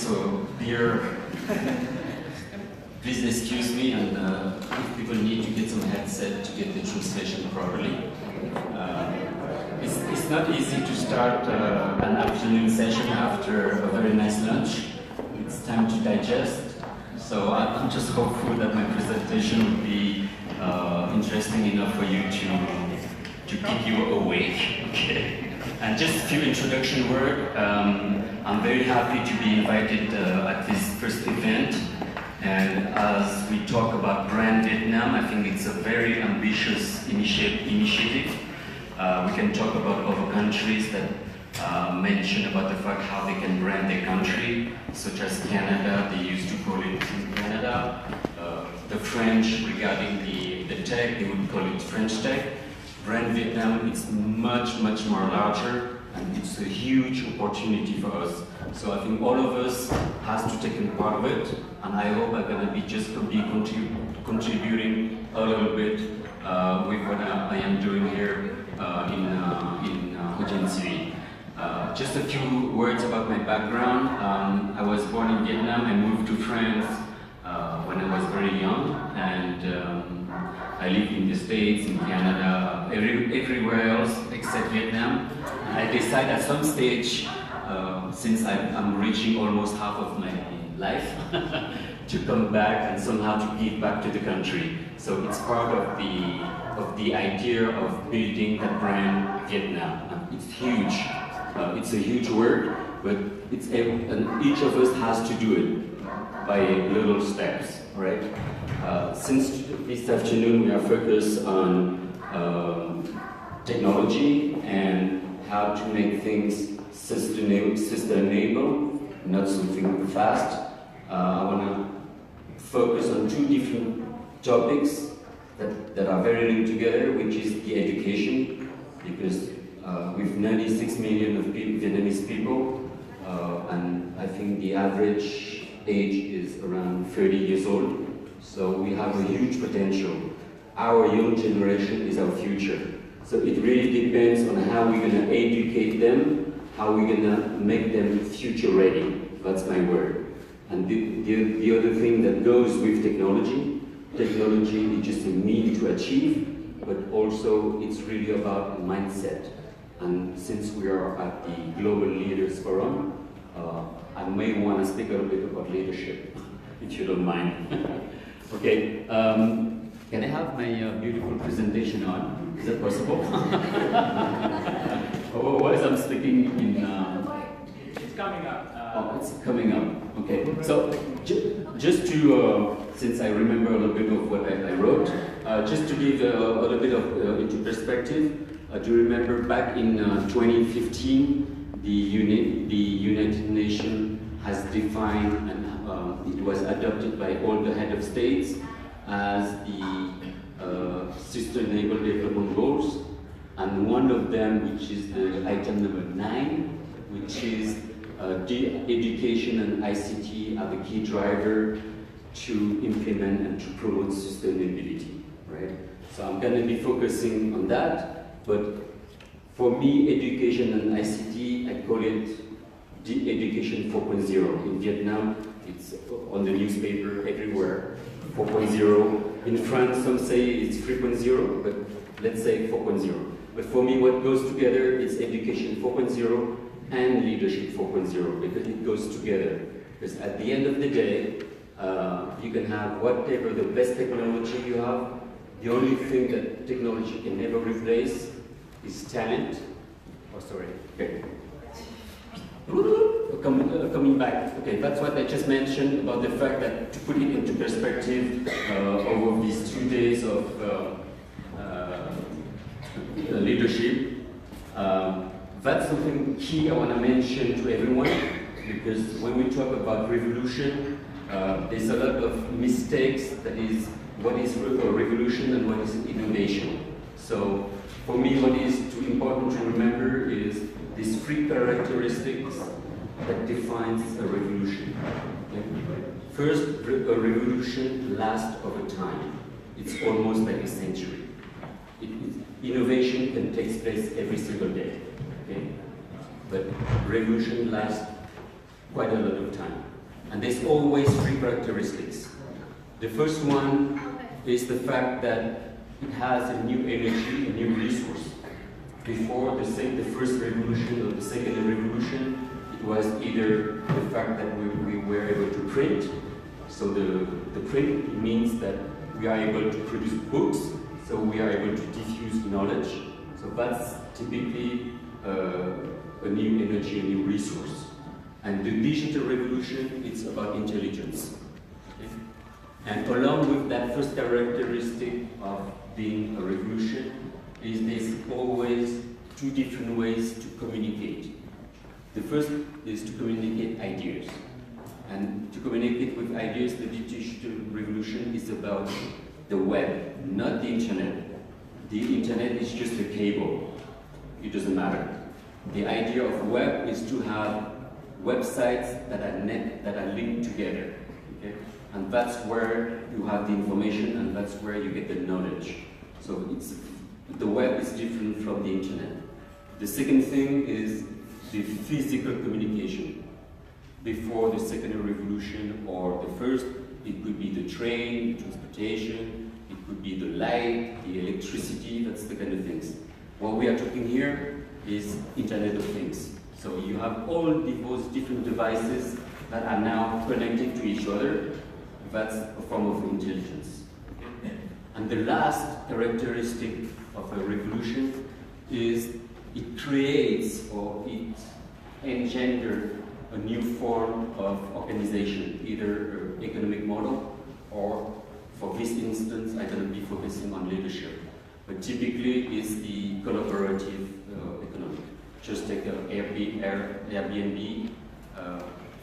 so beer. Please excuse me, and if people need to get some headset to get the translation properly. It's not easy to start an afternoon session after a very nice lunch. It's time to digest. So I'm just hopeful that my presentation will be interesting enough for you to keep you awake. Okay. And just a few introduction words. I'm very happy to be invited at this first event. And as we talk about Brand Vietnam, I think it's a very ambitious initiative. We can talk about other countries that mention about the fact how they can brand their country, such as Canada. They used to call it in Canada. The French, regarding the tech, they would call it French tech. Brand Vietnam is much, much more larger, and it's a huge opportunity for us. So I think all of us has to take part of it, and I hope I'm going to be contributing a little bit with what I am doing here in Ho Chi Minh City. Just a few words about my background. I was born in Vietnam. I moved to France when I was very young, and I lived in the States, in Canada, everywhere else except Vietnam. I decided at some stage, since I'm reaching almost half of my life, to come back and somehow to give back to the country. So it's part of the idea of building the brand Vietnam. It's huge. It's a huge work, but and each of us has to do it by little steps, right? Since this afternoon we are focused on technology and how to make things sustainable, not something fast. I want to focus on two different topics that are very linked together, which is the education, because with 96 million of Vietnamese people, and I think the average age is around 30 years old, so we have a huge potential. Our young generation is our future. So it really depends on how we're going to educate them, how we're going to make them future ready. That's my word. And the other thing that goes with technology is just a means to achieve, but also it's really about mindset. And since we are at the Global Leaders Forum, I may want to speak a little bit about leadership, if you don't mind. Okay, can I have my beautiful presentation on? Is that possible? Otherwise I'm speaking in... It's coming up. Oh, it's coming up. Okay, so just to, since I remember a little bit of what I wrote, just to give a little bit of into perspective, do you remember back in 2015, the United Nations has defined, and it was adopted by all the head of states as the Sustainable Development Goals, and one of them, which is the item number 9, which is education and ICT are the key driver to implement and to promote sustainability, right? So I'm going to be focusing on that, but for me, education and ICT, I call it the education 4.0. In Vietnam, it's on the newspaper everywhere, 4.0. In France, some say it's 3.0, but let's say 4.0. But for me, what goes together is education 4.0 and leadership 4.0, because it goes together. Because at the end of the day, you can have whatever the best technology you have. The only thing that technology can never replace is talent. Oh, sorry. Okay. Coming back. Okay, that's what I just mentioned about the fact that, to put it into perspective, over these 2 days of leadership, that's something key I want to mention to everyone, because when we talk about revolution, there's a lot of mistakes. That is, what is a revolution and what is innovation. So for me, what is too important to remember is these 3 characteristics that defines a revolution. Okay? First, a revolution lasts over time. It's almost like a century. Innovation can take place every single day. Okay? But revolution lasts quite a lot of time. And there's always three characteristics. The first one is the fact that it has a new energy, a new resource. Before the first revolution or the second revolution, it was either the fact that we were able to print. So the print means that we are able to produce books, so we are able to diffuse knowledge. So that's typically a new energy, a new resource. And the digital revolution, it's about intelligence. Okay? And along with that first characteristic of being a revolution, is there's always two different ways to communicate. The first is to communicate ideas. And to communicate with ideas, the digital revolution is about the web, not the internet. The internet is just a cable. It doesn't matter. The idea of web is to have websites that are linked together. Okay? And that's where you have the information, and that's where you get the knowledge. So the web is different from the internet. The second thing is the physical communication. Before the second revolution or the first, it could be the train, the transportation, it could be the light, the electricity, that's the kind of things. What we are talking here is Internet of Things. So you have all those different devices that are now connected to each other. That's a form of intelligence. And the last characteristic of a revolution is it creates or it engenders a new form of organization, either an economic model or, for this instance, I'm going to be focusing on leadership. But typically it's the collaborative economy. Just take Airbnb,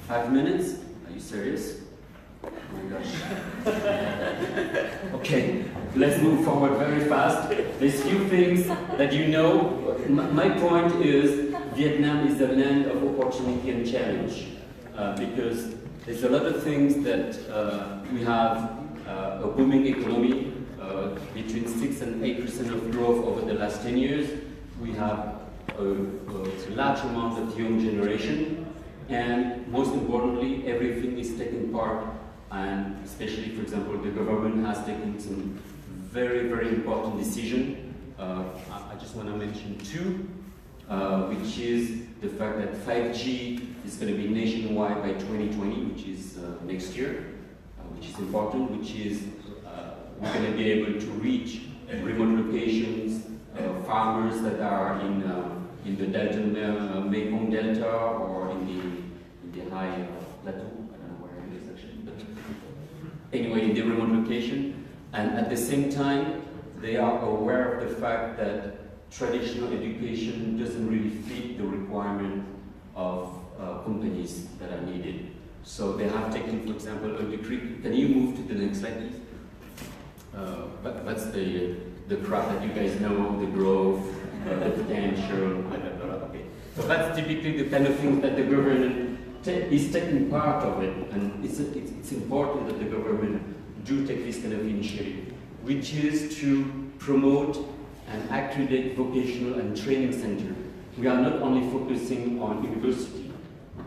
5 minutes, are you serious? Oh my gosh. Okay, let's move forward very fast. There's few things that you know. My point is Vietnam is a land of opportunity and challenge because there's a lot of things that we have a booming economy, between 6 and 8% of growth over the last 10 years. We have a large amount of young generation, and most importantly, everything is taking part. And especially, for example, the government has taken some very, very important decision. I just want to mention two, which is the fact that 5G is going to be nationwide by 2020, which is next year, which is important, which is we're going to be able to reach remote locations, farmers that are in the Delta, Mekong Delta, or in the high plateau. Anyway, in the remote location, and at the same time, they are aware of the fact that traditional education doesn't really fit the requirement of companies that are needed. So they have taken, for example, a decree. Can you move to the next slide, please? That's the graph that you guys know, the growth, the potential, blah, blah, blah. Okay. So that's typically the kind of things that the government is taking part of it, and it's important that the government do take this kind of initiative, which is to promote and accredit vocational and training center. We are not only focusing on university,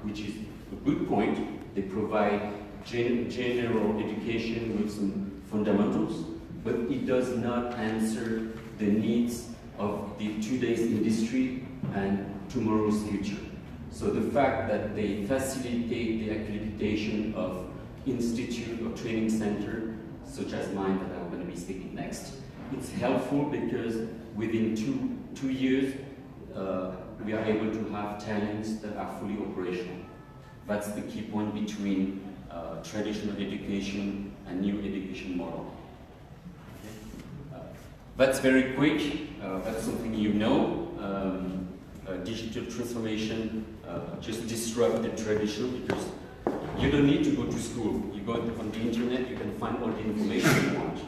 which is a good point. They provide general education with some fundamentals, but it does not answer the needs of the today's industry and tomorrow's future. So the fact that they facilitate the accreditation of institute or training center, such as mine that I'm going to be speaking next, it's helpful because within two years, we are able to have talents that are fully operational. That's the key point between traditional education and new education model. Okay. That's very quick. That's something you know. Digital transformation just disrupt the traditional because you don't need to go to school. You go on the internet, you can find all the information you want.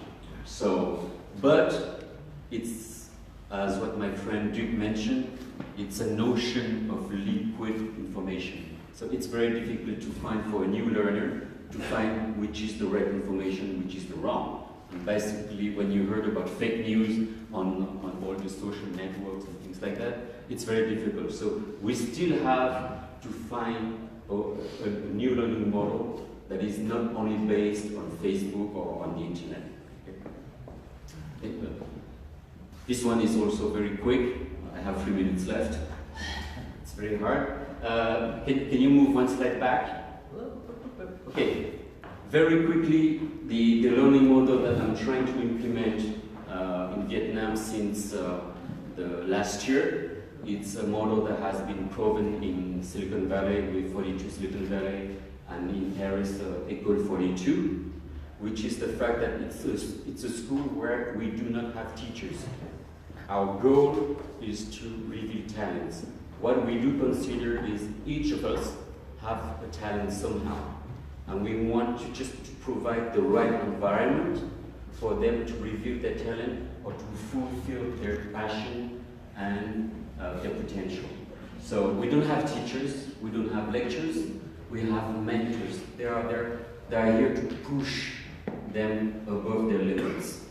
So, but it's, as what my friend Duke mentioned, it's a notion of liquid information. So it's very difficult to find for a new learner to find which is the right information, which is the wrong. And basically, when you heard about fake news on all the social networks and things like that, it's very difficult. So we still have to find a new learning model that is not only based on Facebook or on the internet. Okay. This one is also very quick. I have 3 minutes left. It's very hard. Can you move one slide back? Okay. Very quickly, the learning model that I'm trying to implement in Vietnam since the last year. It's a model that has been proven in Silicon Valley with 42 Silicon Valley and in Paris, École 42, which is the fact that it's a school where we do not have teachers. Our goal is to reveal talents. What we do consider is each of us have a talent somehow, and we want to just provide the right environment for them to reveal their talent or to fulfill their passion and their potential. So we don't have teachers, we don't have lectures, we have mentors. They are here to push them above their limits.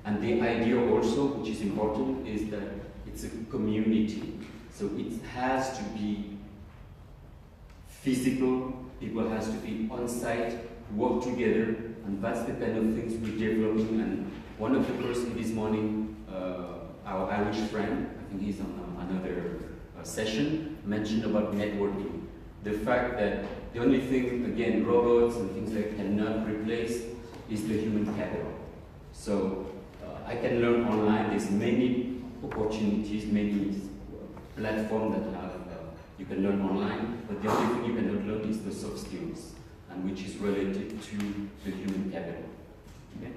And the idea also, which is important, is that it's a community. So it has to be physical, people has to be on site, work together, and that's the kind of things we're developing. And one of the persons this morning, our Irish friend, I think he's on another session, mentioned about networking. The fact that the only thing, again, robots and things that cannot replace is the human capital. So I can learn online. There's many opportunities, many platforms that have you can learn online, but the only thing you cannot learn is the soft skills, and which is related to the human capital. Okay?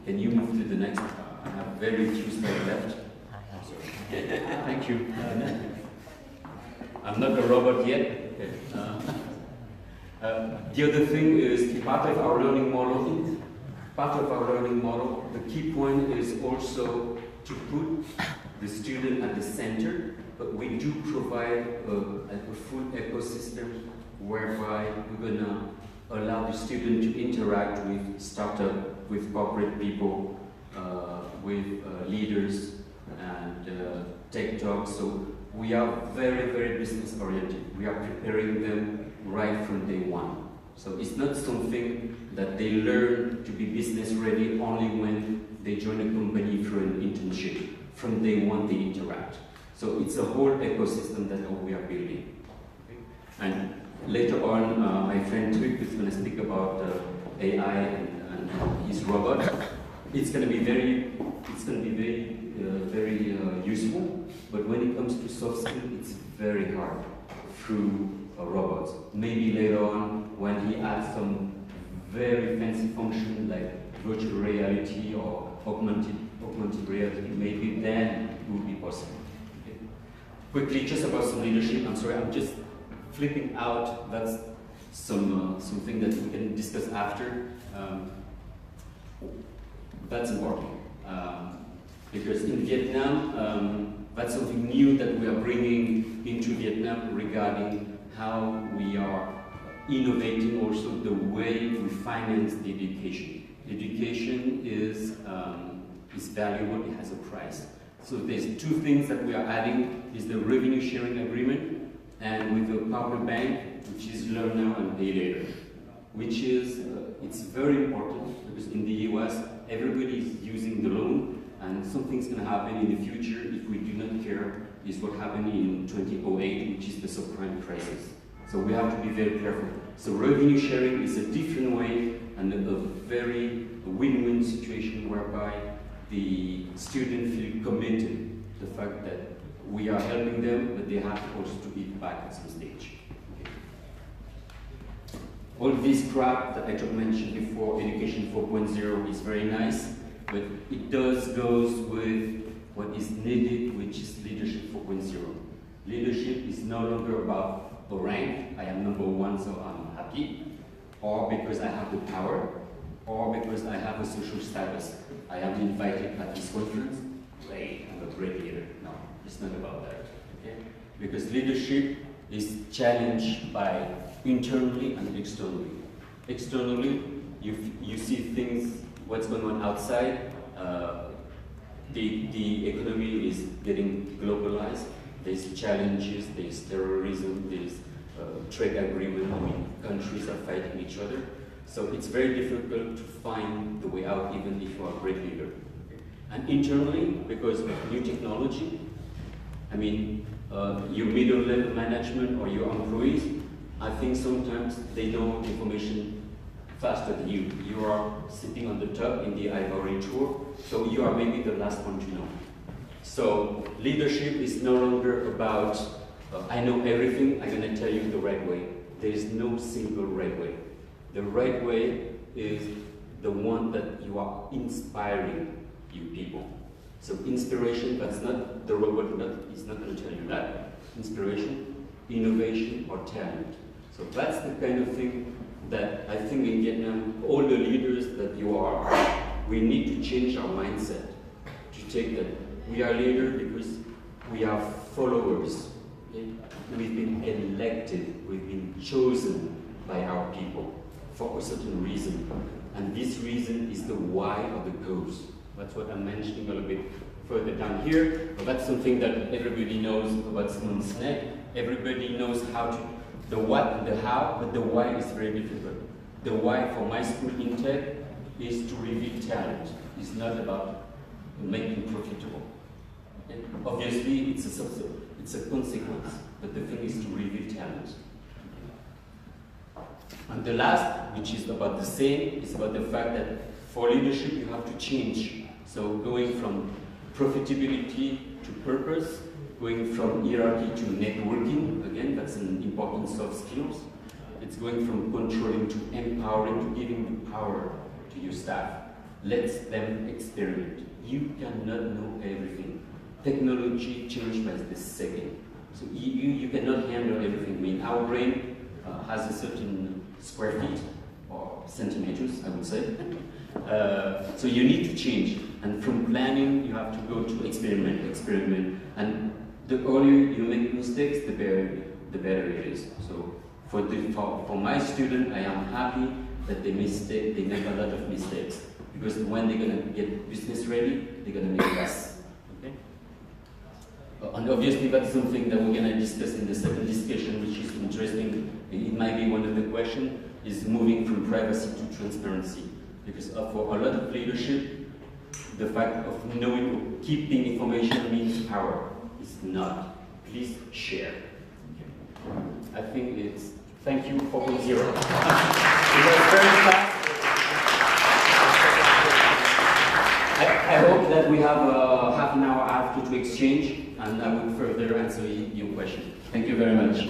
Can you move to the next? I have very few slides left. Thank you. I'm not a robot yet. Okay. The other thing is part of our learning model. The key point is also to put the student at the center, but we do provide a full ecosystem whereby we're gonna allow the student to interact with startup, with corporate people, with leaders and tech talks. So we are very, very business oriented. We are preparing them right from day one. So it's not something that they learn to be business ready only when they join a company through an internship. From day one they interact. So it's a whole ecosystem that we are building. Okay? And later on, my friend Twig is going to speak about AI and his robot. It's going to be very useful. But when it comes to soft skills, it's very hard through robots. Maybe later on, when he adds some very fancy function like virtual reality or augmented reality, maybe then it will be possible. Okay. Quickly, just about some leadership. I'm sorry, I'm just flipping out. That's something that we can discuss after. That's important because in Vietnam, that's something new that we are bringing into Vietnam regarding how we are innovating also the way we finance the education. Education is valuable, it has a price. So there's two things that we are adding, is the revenue sharing agreement and with the partner bank, which is Learn Now and Pay Later, which is, it's very important because in the US, everybody is using the loan and something's going to happen in the future if we do not care, is what happened in 2008, which is the subprime crisis. So we have to be very careful. So revenue sharing is a different way and a very win-win situation whereby the student feel committed to the fact that we are helping them, but they have also to give back at some stage. Okay. All this crap that I just mentioned before, Education 4.0, is very nice, but it goes with what is needed, which is Leadership 4.0. Leadership is no longer about a rank, I am number one so I'm happy, or because I have the power, or because I have a social status. I am invited at this conference, great, I'm a great leader. No, it's not about that, okay? Because leadership is challenged by internally and externally. Externally, you see things, what's going on outside. The economy is getting globalized. there's challenges, there's terrorism, there's trade agreement. I mean, countries are fighting each other. So it's very difficult to find the way out, even if you are a great leader. And internally, because of new technology, I mean, your middle level management or your employees, I think sometimes they know information faster than you. You are sitting on the top in the ivory tower, so you are maybe the last one to know. So leadership is no longer about, I know everything, I'm going to tell you the right way. There is no single right way. The right way is the one that you are inspiring you people. So inspiration, that's not, the robot is not going to tell you that. Inspiration, innovation, or talent. So that's the kind of thing that I think in Vietnam, all the leaders that you are, we need to change our mindset to take that we are leaders because we are followers. Okay? We've been elected, we've been chosen by our people for a certain reason. And this reason is the why of the cause. That's what I'm mentioning a little bit further down here. But that's something that everybody knows about Simon Sinek. Everybody knows how to, the what and the how, but the why is very difficult. The why for my school intake is to reveal talent. It's not about making profitable. Okay? Obviously, it's a consequence, but the thing is to reveal talent. And the last, which is about the same, is about the fact that for leadership you have to change. So going from profitability to purpose, going from hierarchy to networking, again, that's an important soft skills. It's going from controlling to empowering, to giving the power to your staff. Let them experiment. You cannot know everything. Technology changes by the second. So you cannot handle everything. I mean, our brain has a certain square feet, or centimeters, I would say. So you need to change. And from planning, you have to go to experiment. And the earlier you make mistakes, the better it is. So for my student, I am happy that they make a lot of mistakes. Because when they're going to get business ready, they're going to make less. Okay? And obviously that's something that we're going to discuss in the second discussion, which is interesting. It might be one of the questions, is moving from privacy to transparency. Because for a lot of leadership, the fact of knowing or keeping information means power. It's not. Please share. Okay. I think it's, thank you 4.0. It was very fast. I hope that we have half an hour after to exchange, and I will further answer your question. Thank you very much.